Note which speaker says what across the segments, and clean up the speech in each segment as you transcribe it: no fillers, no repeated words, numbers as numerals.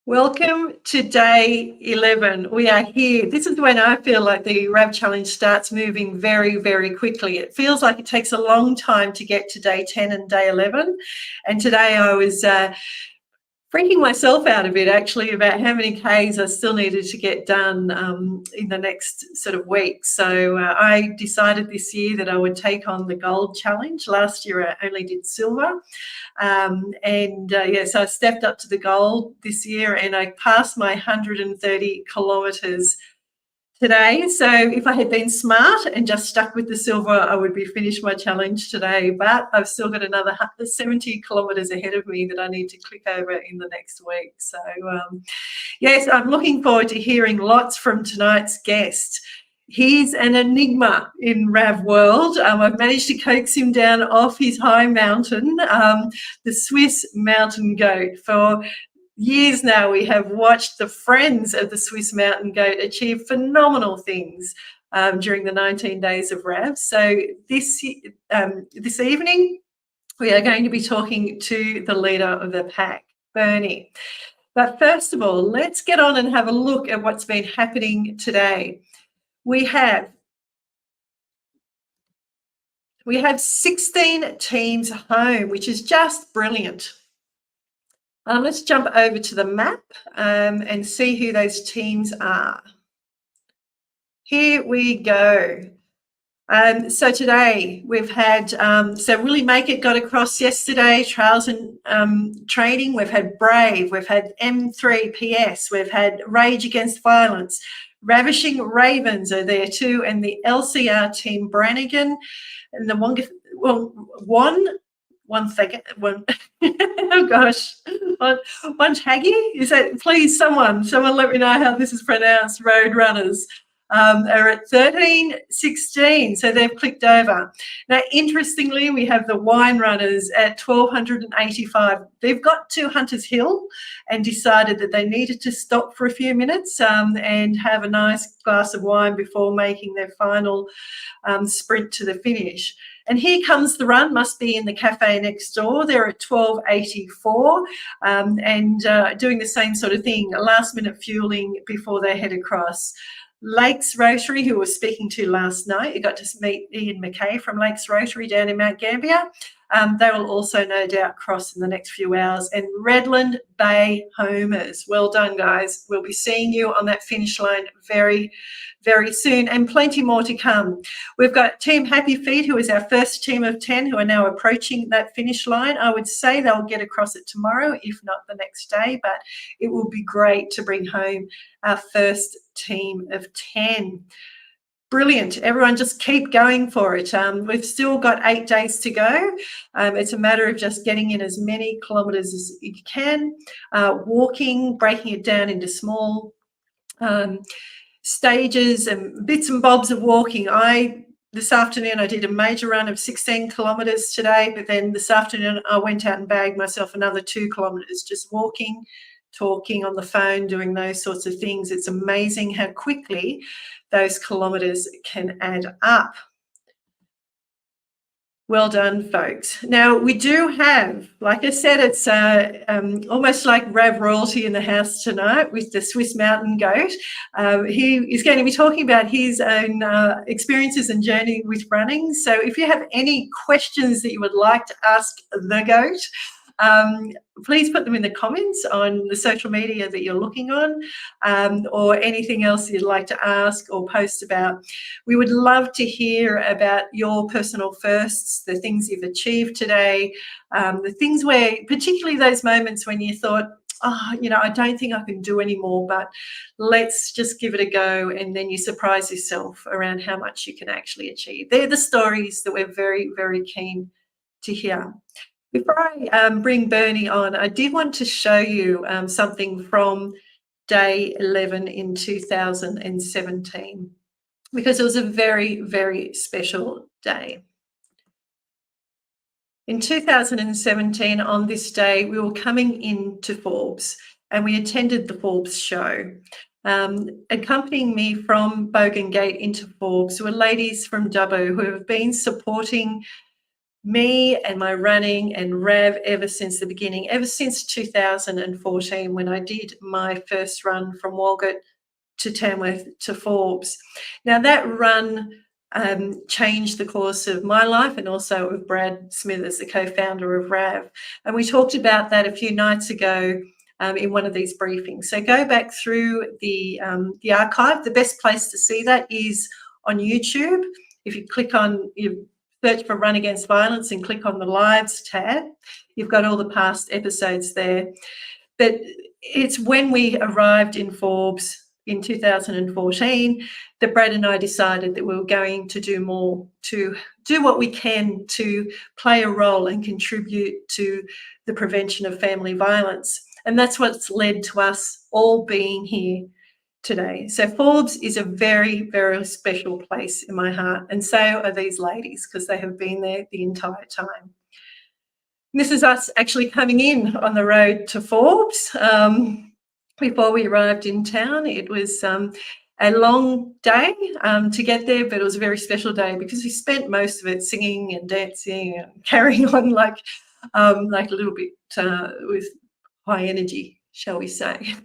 Speaker 1: Welcome to day 11. We are here. This is when I feel like the RAV Challenge starts moving very, very quickly. It feels like it takes a long time to get to day 10 and day 11. And today I was freaking myself out a bit actually about how many Ks I still needed to get done in the next sort of week. So I decided this year that I would take on the gold challenge. Last year I only did silver. So I stepped up to the gold this year and I passed my 130 kilometres today. So if I had been smart and just stuck with the silver, I would be finished my challenge today. But I've still got another 70 kilometres ahead of me that I need to click over in the next week. So yes, I'm looking forward to hearing lots from tonight's guest. He's an enigma in RAV world. I've managed to coax him down off his high mountain, the Swiss mountain goat. For years now, we have watched the friends of the Swiss mountain goat achieve phenomenal things during the 19 days of RAV. So this evening, we are going to be talking to the leader of the pack, Bernie. But first of all, let's get on and have a look at what's been happening today. We have 16 teams home, which is just brilliant. Let's jump over to the map and see who those teams are. Here we go. So today we've had, Willie Make It got across yesterday, trials and training. We've had Brave, we've had M3PS, we've had Rage Against Violence. Ravishing Ravens are there too, and the LCR team Brannigan and the one Taggy. Is that, please someone let me know how this is pronounced. Road Runners are at 13:16, so they've clicked over. Now, interestingly, we have the Wine Runners at 1285. They've got to Hunters Hill and decided that they needed to stop for a few minutes and have a nice glass of wine before making their final sprint to the finish. And Here Comes the Run must be in the cafe next door. They're at 1284 doing the same sort of thing, a last-minute fueling before they head across. Lakes Rotary, who I was speaking to last night, you got to meet Ian McKay from Lakes Rotary down in Mount Gambier. They will also no doubt cross in the next few hours. And Redland Bay Homers, well done, guys. We'll be seeing you on that finish line very, very soon, and plenty more to come. We've got Team Happy Feet, who is our first team of 10, who are now approaching that finish line. I would say they'll get across it tomorrow, if not the next day, but it will be great to bring home our first team of 10. Brilliant. Everyone just keep going for it. We've still got 8 days to go. It's a matter of just getting in as many kilometres as you can, walking, breaking it down into small stages and bits and bobs of walking. This afternoon I did a major run of 16 kilometres today, but then this afternoon I went out and bagged myself another 2 kilometres, just walking, talking on the phone, doing those sorts of things. It's amazing how quickly those kilometres can add up. Well done, folks. Now, we do have, like I said, it's almost like RAV royalty in the house tonight with the Swiss mountain goat. He is going to be talking about his own experiences and journey with running. So if you have any questions that you would like to ask the goat, please put them in the comments on the social media that you're looking on, or anything else you'd like to ask or post about. We would love to hear about your personal firsts, the things you've achieved today, the things where, particularly those moments when you thought, I don't think I can do any more, but let's just give it a go, and then you surprise yourself around how much you can actually achieve. They're the stories that we're very, very keen to hear. Before I bring Bernie on, I did want to show you something from day 11 in 2017, because it was a very, very special day. In 2017, on this day, we were coming into Forbes and we attended the Forbes show. Accompanying me from Bogan Gate into Forbes were ladies from Dubbo who have been supporting me and my running and Rav ever since the beginning, ever since 2014 when I did my first run from Walgett to Tamworth to Forbes. Now that run changed the course of my life and also of Brad Smithers, the co-founder of Rav. And we talked about that a few nights ago in one of these briefings. So go back through the archive. The best place to see that is on YouTube. If you click on, you search for Run Against Violence and click on the Lives tab, you've got all the past episodes there. But it's when we arrived in Forbes in 2014 that Brad and I decided that we were going to do more, to do what we can to play a role and contribute to the prevention of family violence. And that's what's led to us all being here today. So Forbes is a very, very special place in my heart, and so are these ladies because they have been there the entire time. This is us actually coming in on the road to Forbes. Before we arrived in town, it was a long day to get there, but it was a very special day because we spent most of it singing and dancing and carrying on like a little bit with high energy, shall we say,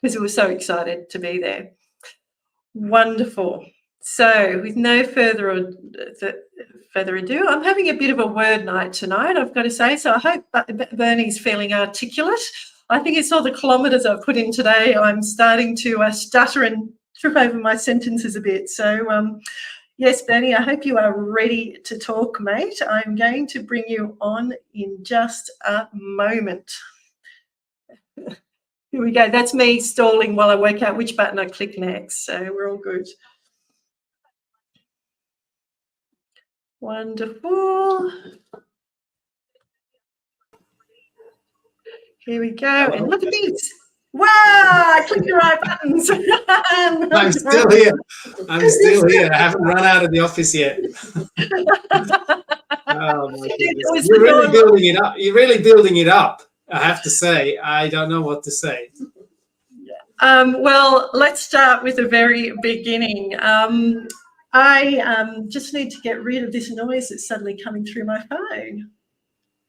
Speaker 1: because we were so excited to be there. Wonderful. So with no further ado, I'm having a bit of a word night tonight, I've got to say, so I hope Bernie's feeling articulate. I think it's all the kilometres I've put in today. I'm starting to stutter and trip over my sentences a bit. So, yes, Bernie, I hope you are ready to talk, mate. I'm going to bring you on in just a moment. Here we go. That's me stalling while I work out which button I click next. So we're all good. Wonderful. Here we go. And look at this. Wow, I clicked the right buttons.
Speaker 2: I'm still here. I'm still here. I haven't run out of the office yet. Oh my goodness. You're really building it up. You're really building it up, I have to say. I don't know what to say.
Speaker 1: Well, let's start with the very beginning. I just need to get rid of this noise that's suddenly coming through my phone.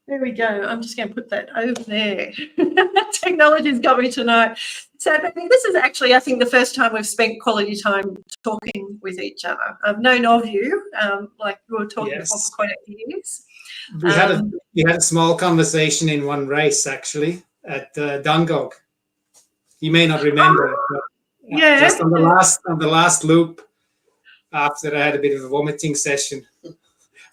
Speaker 1: There we go. I'm just going to put that over there. Technology's got me tonight. So this is actually, I think, the first time we've spent quality time talking with each other. I've known of you, like we were talking before for quite a few years.
Speaker 2: We had a small conversation in one race, actually, at Dungog. You may not remember it, but
Speaker 1: yeah,
Speaker 2: just on the last loop, after I had a bit of a vomiting session.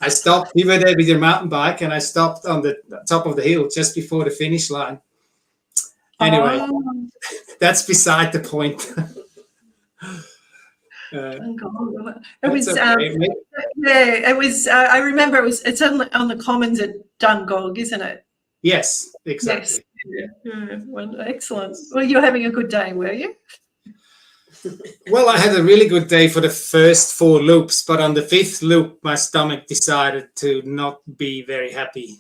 Speaker 2: I stopped. You were there with your mountain bike, and I stopped on the top of the hill just before the finish line. Anyway, that's beside the point.
Speaker 1: It was, it was. I remember it's on the Commons at Dungog, isn't it?
Speaker 2: Yes, exactly.
Speaker 1: Yes. Yeah. Well, excellent. Well, you're having a good day, were you?
Speaker 2: Well, I had a really good day for the first 4 loops, but on the 5th loop, my stomach decided to not be very happy.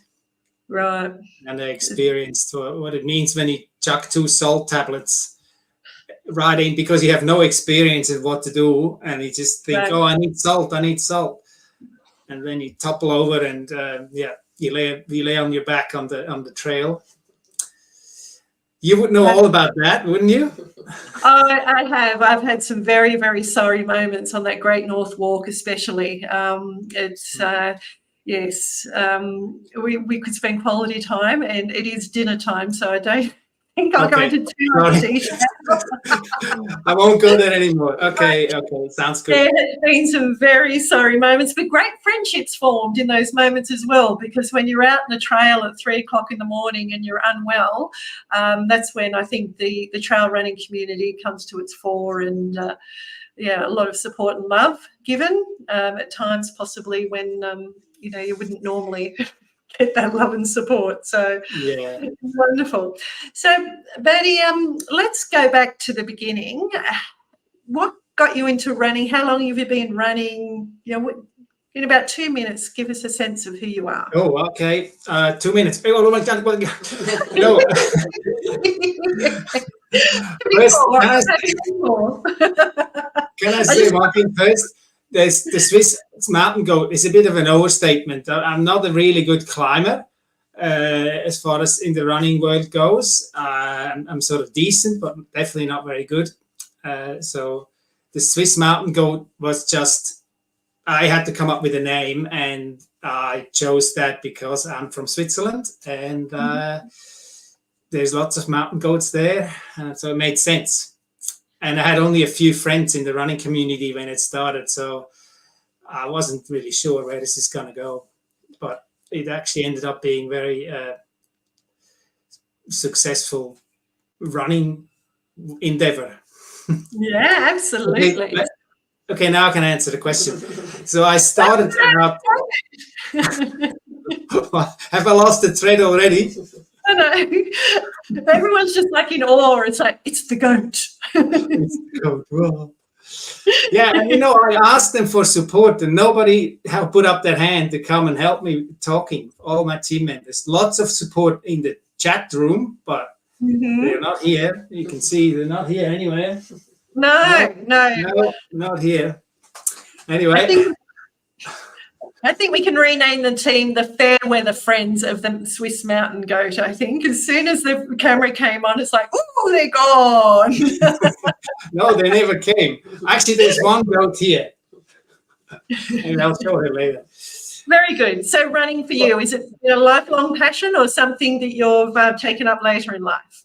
Speaker 1: Right.
Speaker 2: And I experienced what it means when you chuck 2 salt tablets right in because you have no experience in what to do, and you just think, right. Oh, I need salt. And then you topple over and, you lay on your back on the trail. You would know all about that, wouldn't you?
Speaker 1: I have. I've had some very, very sorry moments on that Great North Walk, especially. Yes, we could spend quality time, and it is dinner time, so I don't think I'll go into too much detail.
Speaker 2: I won't go there anymore. Okay, sounds good.
Speaker 1: There has been some very sorry moments, but great friendships formed in those moments as well, because when you're out in the trail at 3 o'clock in the morning and you're unwell, that's when I think the trail running community comes to its fore, and a lot of support and love given at times, possibly when you wouldn't normally get that love and support. So
Speaker 2: yeah,
Speaker 1: wonderful. So Bertie, let's go back to the beginning. What got you into running? How long have you been running? In about 2 minutes, give us a sense of who you are.
Speaker 2: Oh, okay. 2 minutes. Oh my God. No. First, can I say one thing first? there's the Swiss mountain goat is a bit of an overstatement. I'm not a really good climber as far as in the running world goes. I'm sort of decent, but definitely not very good. So the Swiss mountain goat was just, I had to come up with a name, and I chose that because I'm from Switzerland, and there's lots of mountain goats there, so it made sense. And I had only a few friends in the running community when it started, so I wasn't really sure where this is going to go. But it actually ended up being very successful running endeavor.
Speaker 1: Yeah, absolutely.
Speaker 2: Okay, now I can answer the question. So I started about. Have I lost the thread already?
Speaker 1: I know. Everyone's just like in awe. It's like, it's the goat.
Speaker 2: It's the goat. Well, yeah, and I asked them for support, and nobody have put up their hand to come and help me talking. All my team members, lots of support in the chat room, but they're not here. You can see they're not here anywhere.
Speaker 1: No,
Speaker 2: not here. Anyway,
Speaker 1: I think we can rename the team the Fairweather Friends of the Swiss Mountain Goat. I think as soon as the camera came on, it's like, oh, they're gone.
Speaker 2: No, they never came. Actually, there's one goat here, and I'll show her later.
Speaker 1: Very good. So running for you, is it a lifelong passion or something that you've taken up later in life?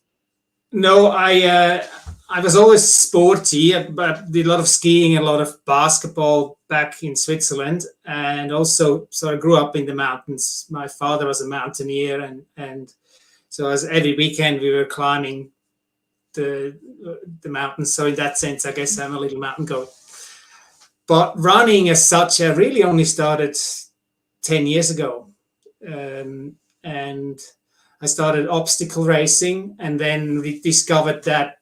Speaker 2: No, I was always sporty, but did a lot of skiing, a lot of basketball back in Switzerland, and also so I grew up in the mountains. My father was a mountaineer, and so as every weekend we were climbing the mountains. So in that sense, I guess I'm a little mountain goat. But running as such, I really only started 10 years ago, and I started obstacle racing, and then we discovered that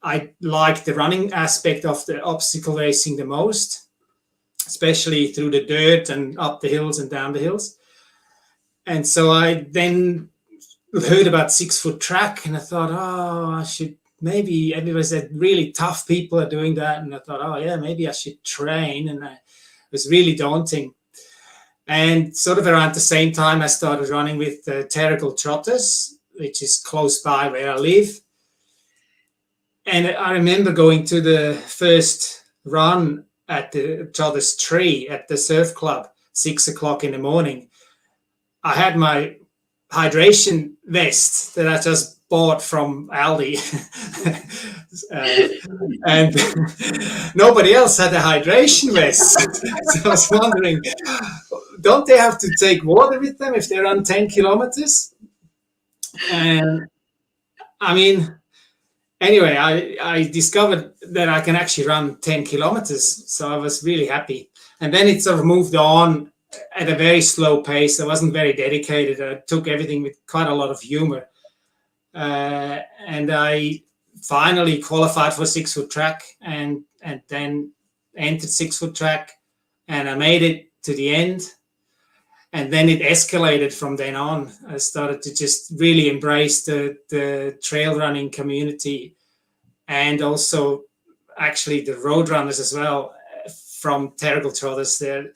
Speaker 2: I liked the running aspect of the obstacle racing the most, especially through the dirt and up the hills and down the hills. And so I then heard about 6 Foot Track, and I thought, I should maybe, everybody said really tough people are doing that. And I thought, yeah, maybe I should train. And it was really daunting. And sort of around the same time, I started running with Terrigal Trotters, which is close by where I live. And I remember going to the first run at the Trotters Tree at the surf club, 6 o'clock in the morning. I had my hydration vest that I just bought from Aldi. And nobody else had a hydration vest. So I was wondering, don't they have to take water with them if they run 10 kilometers? And I mean, anyway, I discovered that I can actually run 10 kilometers. So I was really happy. And then it sort of moved on at a very slow pace. I wasn't very dedicated. I took everything with quite a lot of humor. And I finally qualified for 6 Foot Track and then entered 6 Foot Track, and I made it to the end. And then it escalated from then on. I started to just really embrace the trail running community, and also actually the road runners as well, from Terrigal Trotters there.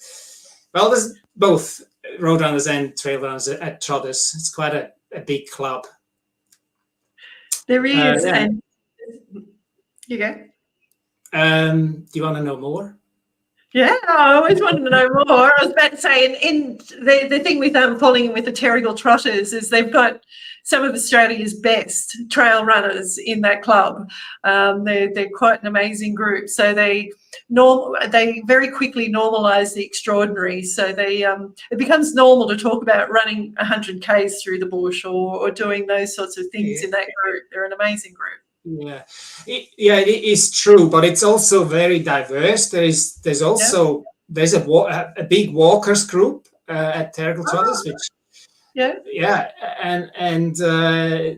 Speaker 2: Well, there's both road runners and trail runners at Trotters. It's quite a big club.
Speaker 1: There is.
Speaker 2: Yeah.
Speaker 1: And you go.
Speaker 2: Do you want to know more?
Speaker 1: Yeah, I always wanted to know more. I was about to say, in the thing with falling in with the Terrigal Trotters is they've got some of Australia's best trail runners in that club. They're quite an amazing group. So they very quickly normalise the extraordinary. So it becomes normal to talk about running 100 Ks through the bush or doing those sorts of things in that group. They're an amazing group.
Speaker 2: Yeah, it is true, but it's also very diverse. There's a big walkers group at Terrigal Trotters, which and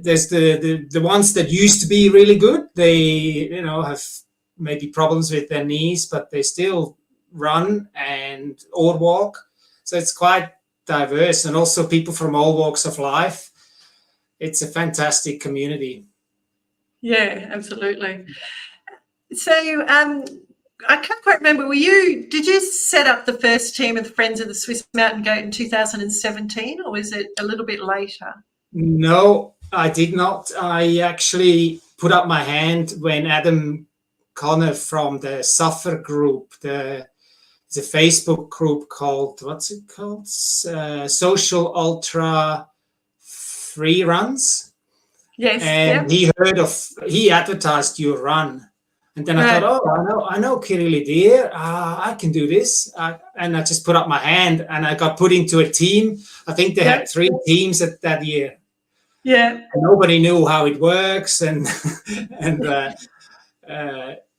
Speaker 2: there's the ones that used to be really good. They have maybe problems with their knees, but they still run or walk. So it's quite diverse, and also people from all walks of life. It's a fantastic community.
Speaker 1: Yeah, absolutely. So I can't quite remember. Did you set up the first team of the Friends of the Swiss Mountain Goat in 2017, or was it a little bit later?
Speaker 2: No, I did not. I actually put up my hand when Adam Connor from the Suffer group, it's a Facebook group called, what's it called? Social Ultra Free Runs.
Speaker 1: Yes.
Speaker 2: And he advertised your run. And then I thought, oh, I know Kirili Deer. I can do this. And I just put up my hand and I got put into a team. I think they had 3 teams that year.
Speaker 1: Yeah.
Speaker 2: And nobody knew how it works. And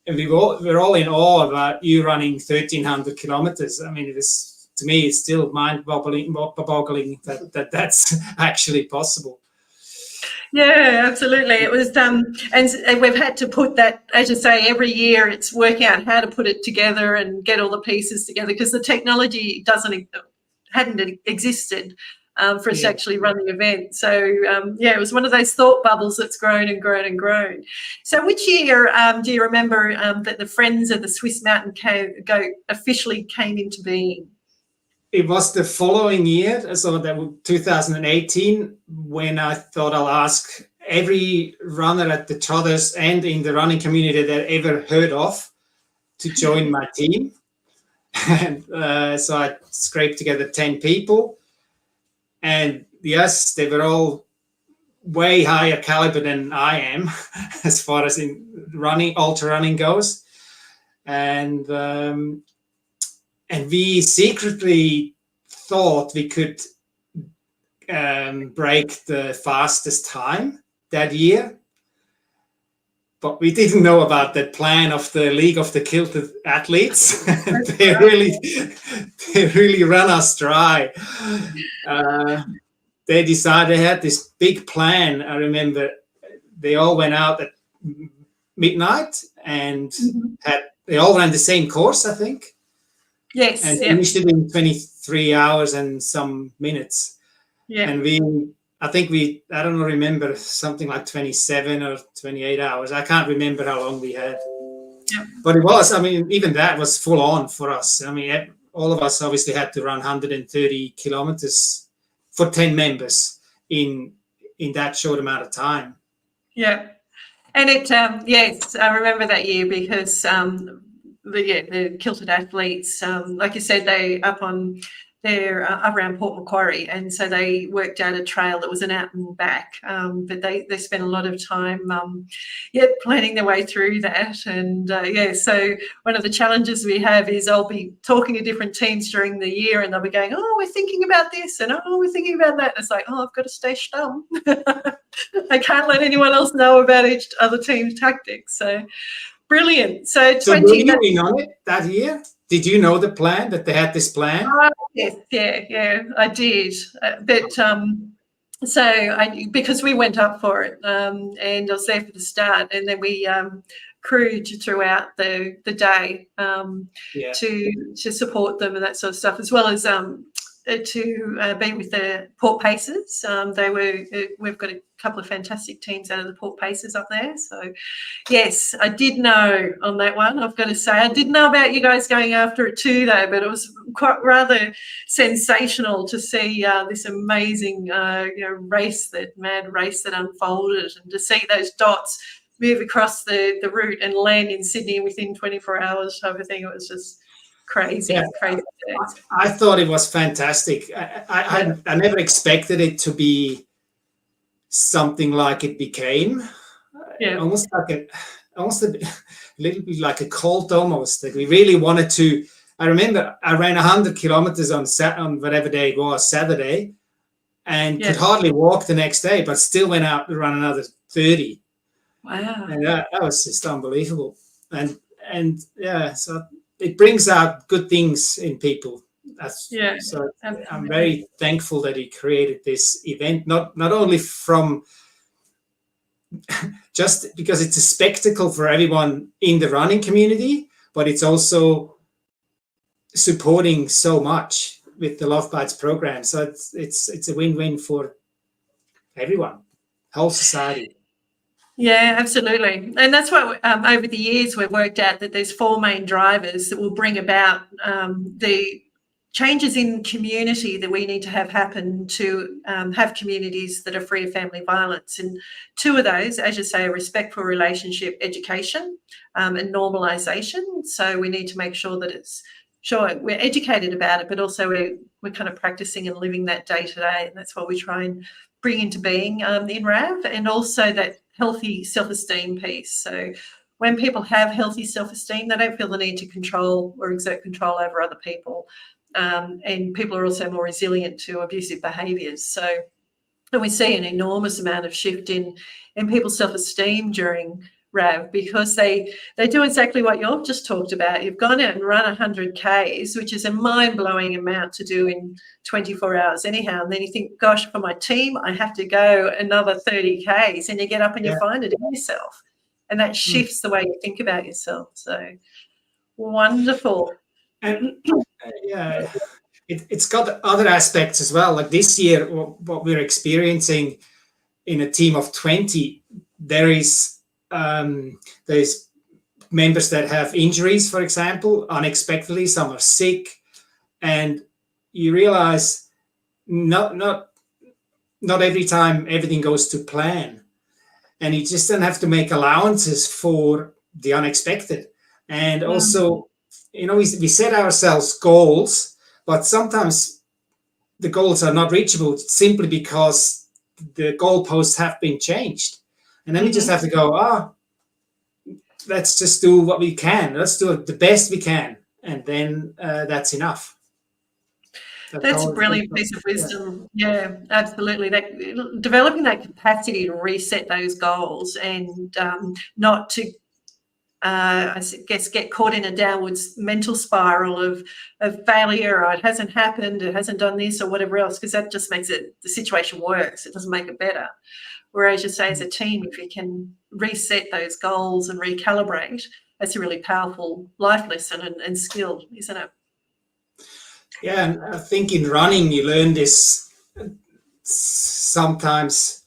Speaker 2: we're all in awe about you running 1,300 kilometers. I mean, to me, it's still mind-boggling that that's actually possible.
Speaker 1: Yeah, absolutely. It was, and we've had to put that, as you say, every year it's working out how to put it together and get all the pieces together, because the technology hadn't existed for us to actually run the event. So it was one of those thought bubbles that's grown and grown and grown. So which year do you remember that the Friends of the Swiss Mountain Goat officially came into being?
Speaker 2: It was the following year, so that was 2018, when I thought I'll ask every runner at the Trotters and in the running community that I ever heard of to join my team. And so I scraped together 10 people. And yes, they were all way higher caliber than I am as far as in running, ultra running goes. And we secretly thought we could break the fastest time that year. But we didn't know about that plan of the League of the Kilted Athletes. they really ran us dry. They decided they had this big plan. I remember they all went out at midnight and they all ran the same course, I think.
Speaker 1: Yes.
Speaker 2: And finished it in 23 hours and some minutes. Yeah. And I don't remember, something like 27 or 28 hours. I can't remember how long we had. Yeah. But it was, I mean, even that was full on for us. I mean, all of us obviously had to run 130 kilometers for 10 members in that short amount of time. Yeah.
Speaker 1: And it, yes, I remember that year because the Kilted Athletes, like you said, they're up around Port Macquarie, and so they worked out a trail that was an out and back, but they spent a lot of time planning their way through that. And so one of the challenges we have is I'll be talking to different teams during the year and they'll be going, oh, we're thinking about this, and oh, we're thinking about that. And it's like, oh, I've got to stay stum. I can't let anyone else know about each other team's tactics. So brilliant. So
Speaker 2: were you in on it that year? Did you know the plan, that they had this plan?
Speaker 1: Yes, yeah, I did. Because we went up for it, and I was there for the start, and then we crewed throughout the day to support them and that sort of stuff, as well as to be with the Port Pacers. We've got a couple of fantastic teams out of the Port Pacers up there. So, yes, I did know on that one. I've got to say, I didn't know about you guys going after it too, though. But it was quite rather sensational to see this amazing, mad race that unfolded, and to see those dots move across the route and land in Sydney within 24 hours type of thing. It was just crazy.
Speaker 2: I thought it was fantastic. I never expected it to be something like it became. Almost a little bit like a cult, almost, that we really wanted to. I remember I ran 100 kilometers on whatever day it was, Saturday, and could hardly walk the next day, but still went out to run another 30.
Speaker 1: Wow.
Speaker 2: And that was just unbelievable. And so it brings out good things in people. So I'm very thankful that he created this event, not only from just because it's a spectacle for everyone in the running community, but it's also supporting so much with the Love Bites program. So it's a win-win for everyone, whole society.
Speaker 1: Yeah, absolutely. And that's why over the years we've worked out that there's 4 main drivers that will bring about the changes in community that we need to have happen to have communities that are free of family violence. And 2 of those, as you say, are respectful relationship education and normalisation. So we need to make sure that we're educated about it, but also we're kind of practicing and living that day to day. And that's what we try and bring into being in RAV, and also that healthy self-esteem piece. So when people have healthy self-esteem, they don't feel the need to control or exert control over other people. And people are also more resilient to abusive behaviours. So, and we see an enormous amount of shift in people's self-esteem during RAV, because they do exactly what you've just talked about. You've gone out and run 100 Ks, which is a mind-blowing amount to do in 24 hours anyhow. And then you think, gosh, for my team, I have to go another 30 Ks. And you get up and you find it in yourself. And that shifts the way you think about yourself. So wonderful.
Speaker 2: And yeah, it's got other aspects as well. Like this year, what we're experiencing in a team of 20, there's members that have injuries, for example, unexpectedly. Some are sick, and you realize not every time everything goes to plan, and you just then have to make allowances for the unexpected. And also, we set ourselves goals, but sometimes the goals are not reachable simply because the goalposts have been changed. And then we just have to go, let's just do what we can. Let's do the best we can. And then that's enough.
Speaker 1: That's a brilliant piece of wisdom. Yeah, absolutely. Developing that capacity to reset those goals and not to, I guess, get caught in a downwards mental spiral of failure, or it hasn't happened, it hasn't done this, or whatever else, because that just makes the situation worse. It doesn't make it better. Whereas you say, as a team, if you can reset those goals and recalibrate, that's a really powerful life lesson and skill, isn't it?
Speaker 2: Yeah, and I think in running you learn this. Sometimes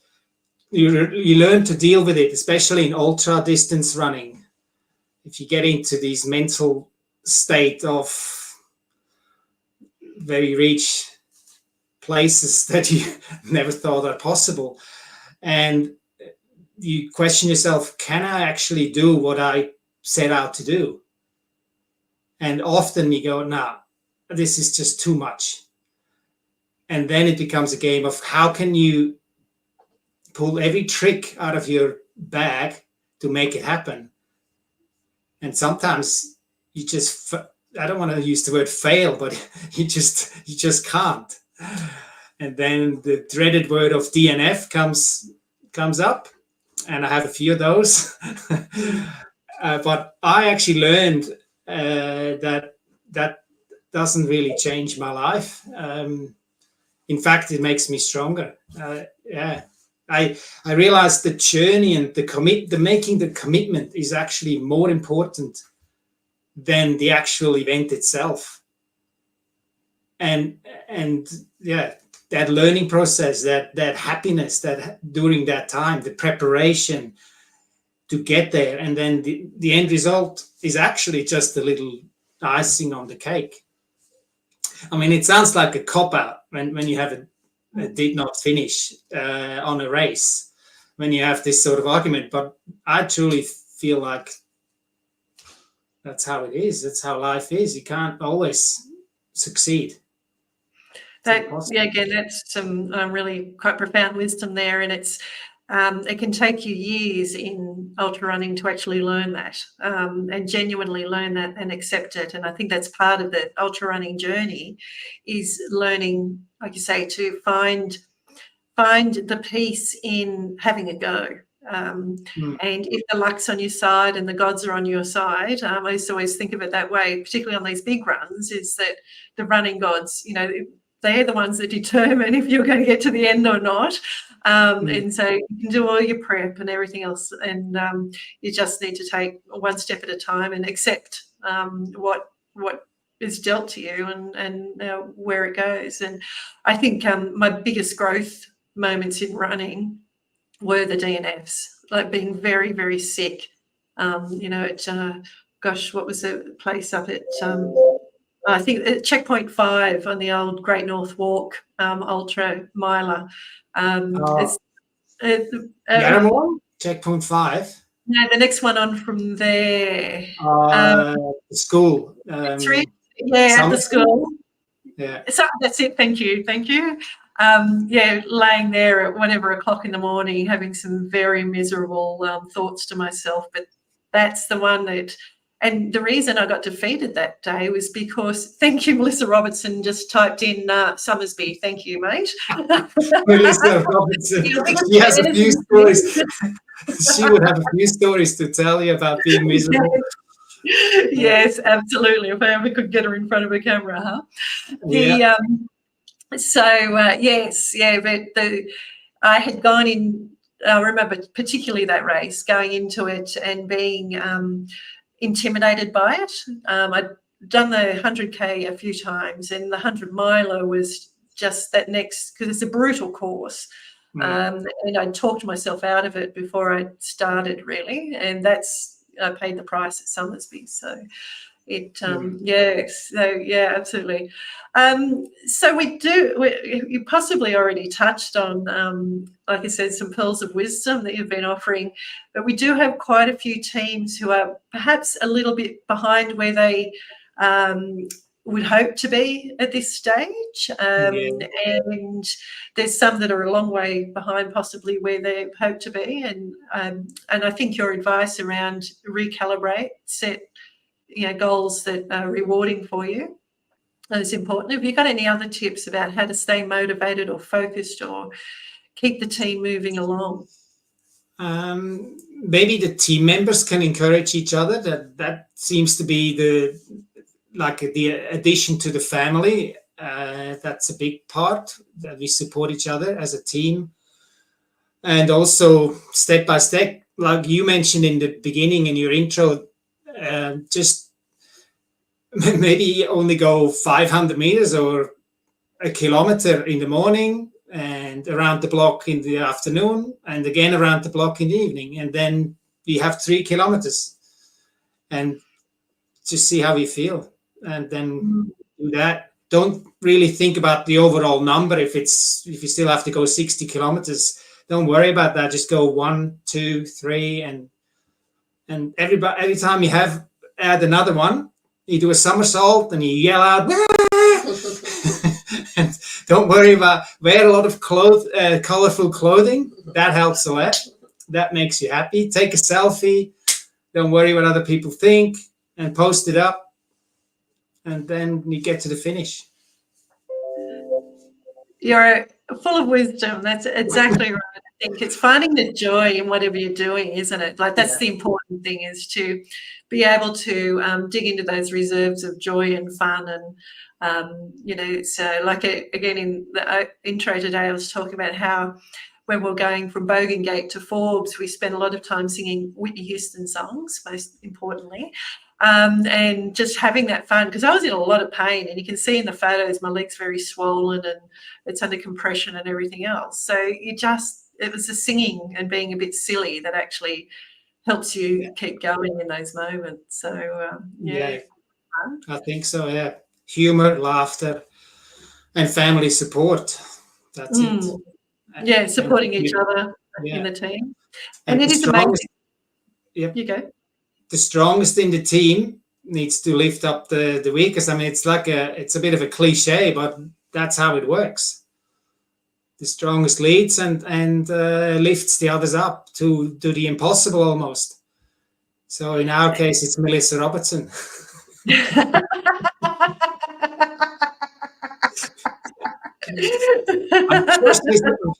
Speaker 2: you learn to deal with it, especially in ultra distance running. If you get into these mental state of where you reach places that you never thought are possible, and you question yourself, can I actually do what I set out to do? And often you go, nah, this is just too much. And then it becomes a game of how can you pull every trick out of your bag to make it happen. And sometimes you just, I don't want to use the word fail, but you just can't. And then the dreaded word of DNF comes up, and I have a few of those. But I actually learned that doesn't really change my life. In fact, it makes me stronger. I realized the journey and the making the commitment is actually more important than the actual event itself. And yeah, that learning process, that happiness that during that time, the preparation to get there, and then the end result is actually just a little icing on the cake. I mean, it sounds like a cop-out when you have a did not finish on a race, when you have this sort of argument, but I truly feel like that's how it is. That's how life is. You can't always succeed.
Speaker 1: Again, that's some really quite profound wisdom there, and it can take you years in ultra running to actually learn that and genuinely learn that and accept it. And I think that's part of the ultra running journey, is learning, like you say, to find the peace in having a go. And if the luck's on your side and the gods are on your side, I used to always think of it that way, particularly on these big runs, is that the running gods, they're the ones that determine if you're going to get to the end or not. And so you can do all your prep and everything else, and you just need to take one step at a time and accept what is dealt to you and where it goes. And I think my biggest growth moments in running were the DNFs. like being very, very sick. You know, at gosh, what was the place up at? I think at Checkpoint 5 on the old Great North Walk ultra miler. It's
Speaker 2: Checkpoint 5.
Speaker 1: No, the next one on from there.
Speaker 2: School.
Speaker 1: At the school.
Speaker 2: Yeah.
Speaker 1: So that's it. Thank you. Laying there at whatever o'clock in the morning, having some very miserable thoughts to myself. But that's the one that, and the reason I got defeated that day was because, thank you, Melissa Robertson just typed in Summersby. Thank you, mate.
Speaker 2: Melissa Robertson. She has a few stories. She would have a few stories to tell you about being miserable.
Speaker 1: Yes, absolutely. If I ever could get her in front of a camera, huh? I had gone in. I remember particularly that race, going into it and being intimidated by it. I'd done the 100K a few times, and the 100 miler was just that next, because it's a brutal course. And I talked myself out of it before I started, really, and I paid the price at Summersby. So absolutely. So you possibly already touched on, like I said, some pearls of wisdom that you've been offering, but we do have quite a few teams who are perhaps a little bit behind where they would hope to be at this stage, and there's some that are a long way behind possibly where they hope to be, and I think your advice around recalibrate, set goals that are rewarding for you is important. Have you got any other tips about how to stay motivated or focused or keep the team moving along?
Speaker 2: Maybe the team members can encourage each other. That seems to be the addition to the family. That's a big part, that we support each other as a team. And also step by step, like you mentioned in the beginning in your intro, just maybe only go 500 meters or a kilometer in the morning, and around the block in the afternoon, and again around the block in the evening. And then we have 3 kilometers, and just see how we feel. And then do that. Don't really think about the overall number. If you still have to go 60 kilometers, don't worry about that. Just go 1, 2, 3, and every time you add another one, you do a somersault and you yell out, and don't worry about, wear a lot of colorful clothing. That helps a lot. That makes you happy. Take a selfie. Don't worry what other people think, and post it up. And then you get to the finish.
Speaker 1: You're full of wisdom. That's exactly right. I think it's finding the joy in whatever you're doing, isn't it? Like, that's the important thing, is to be able to dig into those reserves of joy and fun. And, so like, again, in the intro today, I was talking about how when we're going from Bogangate to Forbes, we spend a lot of time singing Whitney Houston songs, most importantly. And just having that fun, because I was in a lot of pain, and you can see in the photos my leg's very swollen and it's under compression and everything else. So it was the singing and being a bit silly that actually helps you keep going in those moments. So
Speaker 2: I think so. Yeah, humor, laughter, and family support. That's it.
Speaker 1: Yeah, supporting each other in the team, and it is amazing.
Speaker 2: Yep.
Speaker 1: You go.
Speaker 2: The strongest in the team needs to lift up the weakest. I mean, it's a bit of a cliche, but that's how it works. The strongest leads and lifts the others up to do the impossible almost. So in our case, it's Melissa Robertson. I'm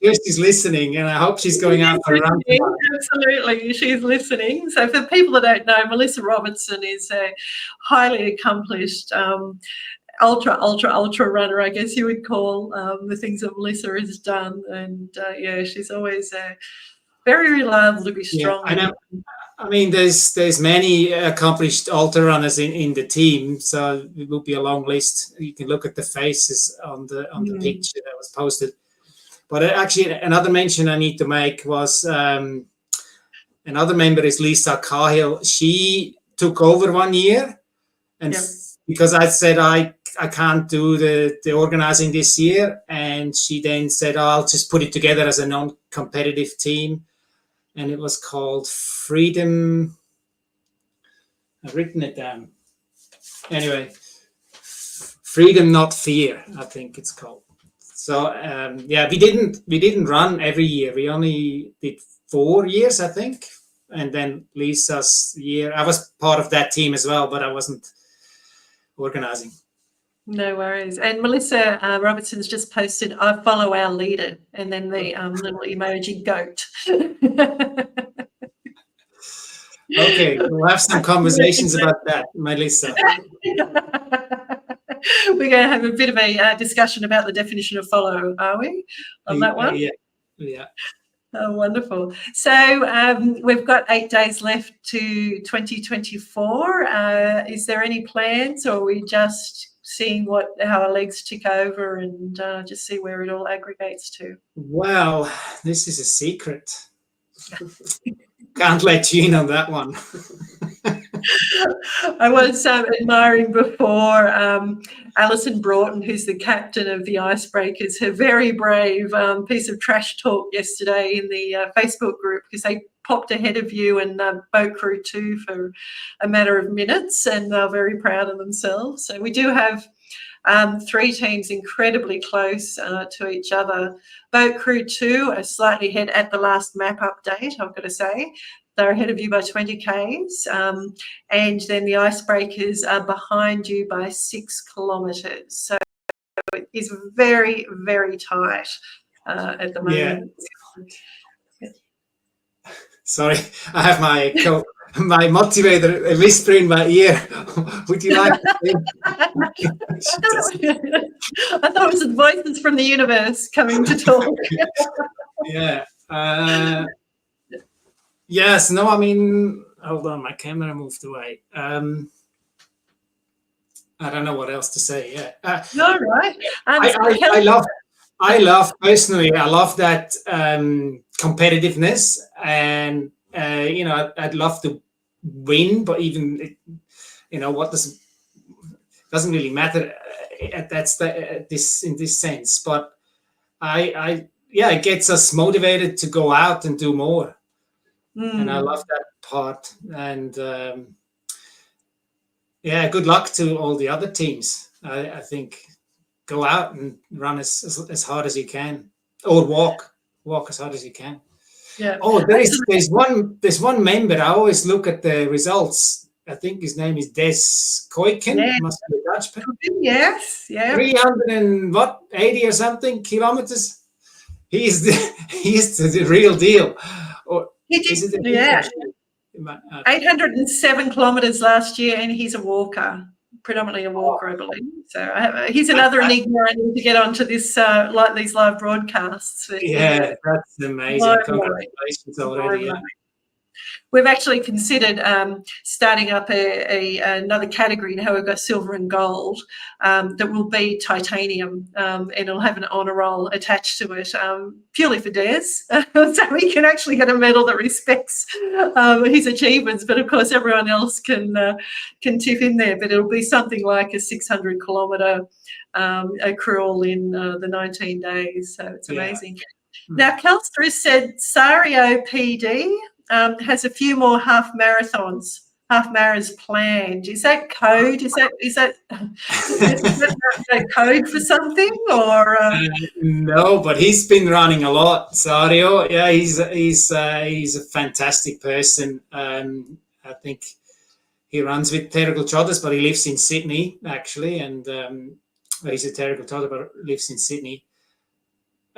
Speaker 2: sure she's listening, and I hope she's going out for a run.
Speaker 1: Absolutely, she's listening. So for people that don't know, Melissa Robertson is a highly accomplished ultra runner, I guess you would call the things that Melissa has done. And she's always very reliable to be strong.
Speaker 2: Yeah, I know. I mean, there's many accomplished ultra runners in the team, so it will be a long list. You can look at the faces on the picture that was posted. But actually, another mention I need to make was another member is Lisa Cahill. She took over 1 year, and because I said I can't do the organizing this year, and she then said, oh, I'll just put it together as a non-competitive team, and it was called Freedom. I've written it down. Anyway, Freedom Not Fear, I think it's called. So we didn't run every year. We only did 4 years, I think, and then Lisa's year. I was part of that team as well, but I wasn't organizing.
Speaker 1: No worries. And Melissa Robertson's just posted, I follow our leader, and then the little emoji goat.
Speaker 2: Okay, we'll have some conversations about that, Melissa.
Speaker 1: We're going to have a bit of a discussion about the definition of follow, are we, on that one?
Speaker 2: Yeah.
Speaker 1: Oh, wonderful. So we've got 8 days left to 2024. Is there any plans, or are we just seeing how our legs tick over and just see where it all aggregates to?
Speaker 2: Well, this is a secret. Can't let you in on that one.
Speaker 1: I was admiring before Alison Broughton, who's the captain of the Icebreakers, her very brave piece of trash talk yesterday in the Facebook group, because they popped ahead of you and Boat Crew 2 for a matter of minutes, and they're very proud of themselves. So we do have 3 teams incredibly close to each other. Boat Crew 2 are slightly ahead at the last map update, I've got to say. They're ahead of you by 20 Ks. And then the Icebreakers are behind you by 6 kilometres. So it is very, very tight at the moment.
Speaker 2: Yeah. Sorry, I have my motivator whisper in my ear. Would you like to
Speaker 1: I thought it was the voices from the universe coming to talk.
Speaker 2: Yeah. Yes. No, I mean, hold on, my camera moved away. I don't know what else to say. Yeah.
Speaker 1: No, right.
Speaker 2: I love personally. I love that competitiveness, and I'd love to win, but even what doesn't really matter. That's this in this sense, but it gets us motivated to go out and do more. And I love that part. And good luck to all the other teams. I think go out and run as hard as you can, or walk as hard as you can.
Speaker 1: Yeah.
Speaker 2: Oh, there's one member. I always look at the results. I think his name is Des Koiken.
Speaker 1: Yeah.
Speaker 2: Must be a Dutch.
Speaker 1: Yes. Yeah.
Speaker 2: 380 or something kilometers. He is the real deal. Or is it?
Speaker 1: Yeah. 807 kilometres last year, and he's a walker, predominantly a walker, I believe. So he's another enigma I need to get onto this, like these live broadcasts.
Speaker 2: Yeah, that's amazing. Congratulations already. Yeah.
Speaker 1: We've actually considered starting up another category now. We've got silver and gold that will be titanium, and it'll have an honour roll attached to it, purely for Des, so he can actually get a medal that respects his achievements. But of course, everyone else can tip in there. But it'll be something like a 600 kilometre crawl in the 19 days. So it's amazing. Yeah. Now, Kelstra said Sario PD has a few more half marathons planned. Is that code? Is that code for something, or?
Speaker 2: No, but he's been running a lot, Sario. Yeah, he's a fantastic person. I think he runs with Terrigal Trotters, but he lives in Sydney actually, and he's a Terrigal Trotter but lives in Sydney.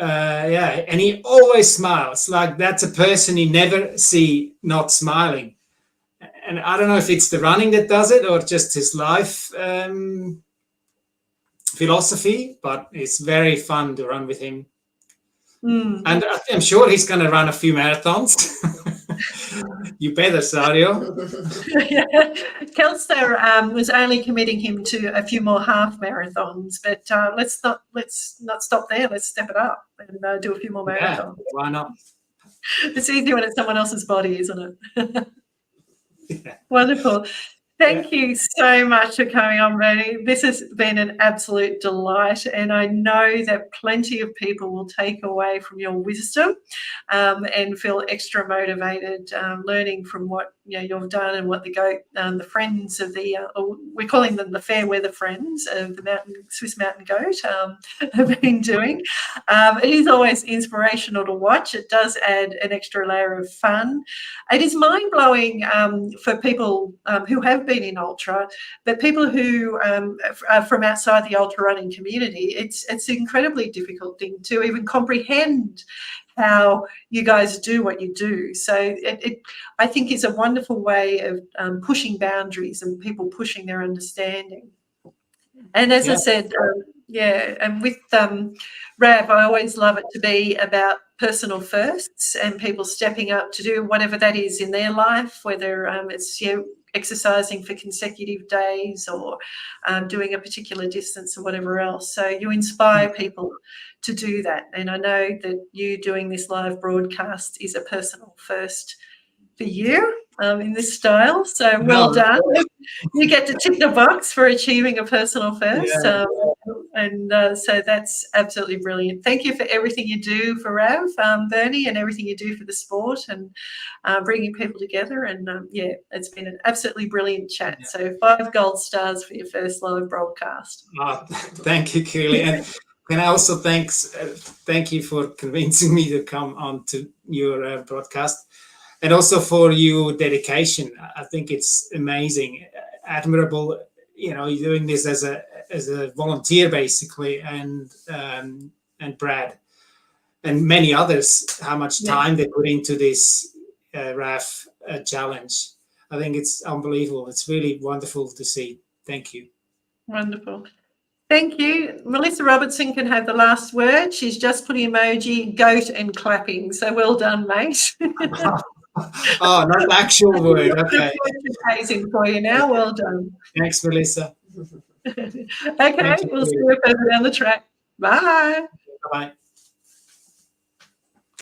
Speaker 2: And he always smiles. Like, that's a person you never see not smiling. And I don't know if it's the running that does it or just his life philosophy, but it's very fun to run with him. And I'm sure he's going to run a few marathons. You better, Sario.
Speaker 1: Kelster was only committing him to a few more half marathons, but let's not stop there. Let's step it up and do a few more marathons.
Speaker 2: Yeah, why not?
Speaker 1: It's easier when it's someone else's body, isn't it?
Speaker 2: Yeah.
Speaker 1: Wonderful. Thank you so much for coming on, Bernie. This has been an absolute delight, and I know that plenty of people will take away from your wisdom and feel extra motivated learning from what you've done and what the friends of the we're calling them the fair weather friends of the Swiss mountain goat have been doing. It is always inspirational to watch. It does add an extra layer of fun. It is mind-blowing for people who have been in ultra, but people who are from outside the ultra running community, it's an incredibly difficult thing to even comprehend how you guys do what you do. So it I think is a wonderful way of pushing boundaries and people pushing their understanding. And as I said, and with RAV, I always love it to be about personal firsts and people stepping up to do whatever that is in their life, whether it's exercising for consecutive days or doing a particular distance or whatever else. So you inspire people to do that. And I know that you doing this live broadcast is a personal first for you in this style. So well done. You get to tick the box for achieving a personal first. So that's absolutely brilliant. Thank you for everything you do for RAV, Bernie, and everything you do for the sport and bringing people together. And it's been an absolutely brilliant chat. So 5 gold stars for your first live broadcast.
Speaker 2: Thank you, Kirli. And I also thank you for convincing me to come on to your broadcast. And also for your dedication. I think it's amazing, admirable. You're doing this as a volunteer, basically, and Brad and many others. How much time they put into this RAF challenge. I think it's unbelievable. It's really wonderful to see. Thank you.
Speaker 1: Wonderful. Thank you. Melissa Robertson can have the last word. She's just put emoji, goat and clapping. So well done, mate.
Speaker 2: Oh, not the actual word. Okay.
Speaker 1: Amazing for you now. Well done.
Speaker 2: Thanks, Melissa.
Speaker 1: Okay, we'll see you further down the track. Bye.
Speaker 2: Bye.